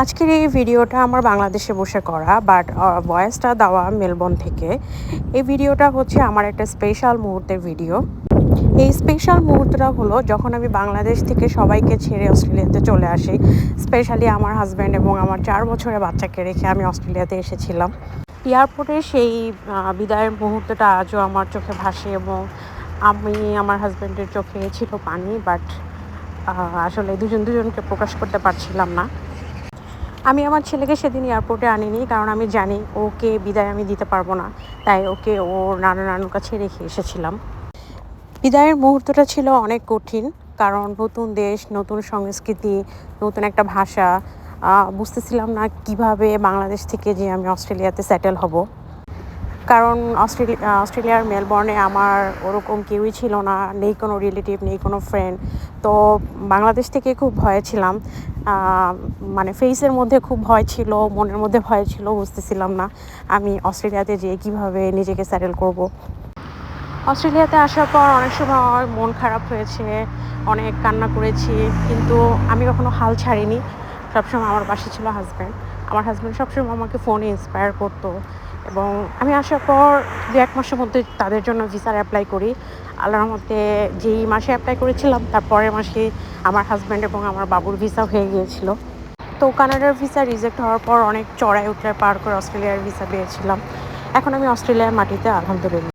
আজকের এই ভিডিওটা আমার বাংলাদেশে বসে করা, বাট ভয়েসটা দেওয়া মেলবোর্ন থেকে। এই ভিডিওটা হচ্ছে আমার একটা স্পেশাল মুহূর্তের ভিডিও। এই স্পেশাল মুহূর্তটা হলো যখন আমি বাংলাদেশ থেকে সবাইকে ছেড়ে অস্ট্রেলিয়াতে চলে আসি। স্পেশালি আমার হাজব্যান্ড এবং আমার 4 বছরের বাচ্চাকে রেখে আমি অস্ট্রেলিয়াতে এসেছিলাম। এয়ারপোর্টে সেই বিদায়ের মুহূর্তটা আজও আমার চোখে ভাসে এবং আমি আমার হাজব্যান্ডের চোখে ছিল পানি, বাট আসলে দুজনকে প্রকাশ করতে পারছিলাম না। আমি আমার ছেলেকে সেদিন এয়ারপোর্টে আনিনি, কারণ আমি জানি ওকে বিদায় আমি দিতে পারবো না, তাই ওকে ওর নানুর কাছে রেখে এসেছিলাম। বিদায়ের মুহূর্তটা ছিল অনেক কঠিন, কারণ নতুন দেশ, নতুন সংস্কৃতি, নতুন একটা ভাষা। বুঝতেছিলাম না কিভাবে বাংলাদেশ থেকে যে আমি অস্ট্রেলিয়াতে সেটেল হব, কারণ অস্ট্রেলিয়ার মেলবোর্নে আমার ওরকম কেউই ছিল না, নেই কোনো রিলেটিভ, নেই কোনো ফ্রেন্ড। তো বাংলাদেশ থেকে খুব ভয়ে ছিলাম, মানে ফেসের মধ্যে খুব ভয় ছিল, মনের মধ্যে ভয় ছিল, বুঝতেছিলাম না আমি অস্ট্রেলিয়াতে যেয়ে কীভাবে নিজেকে সেটেল করব। অস্ট্রেলিয়াতে আসার পর অনেক সময় মন খারাপ হয়েছে, অনেক কান্না করেছি, কিন্তু আমি কখনো হাল ছাড়িনি। সবসময় আমার পাশে ছিল হাজব্যান্ড। আমার হাজব্যান্ড সবসময় আমাকে ফোনে ইন্সপায়ার করতো, এবং আমি আসার পর 2-1 মাসের মধ্যে তাদের জন্য ভিসার অ্যাপ্লাই করি। আল্লাহর রহমতে যেই মাসে অ্যাপ্লাই করেছিলাম তার পরের মাসে আমার হাজব্যান্ড এবং আমার বাবুর ভিসা হয়ে গিয়েছিল। তো কানাডার ভিসা রিজেক্ট হওয়ার পর অনেক চড়াই উতরাই পার করে অস্ট্রেলিয়ার ভিসা পেয়েছিলাম। এখন আমি অস্ট্রেলিয়ার মাটিতে, আলহামদুলিল্লাহ।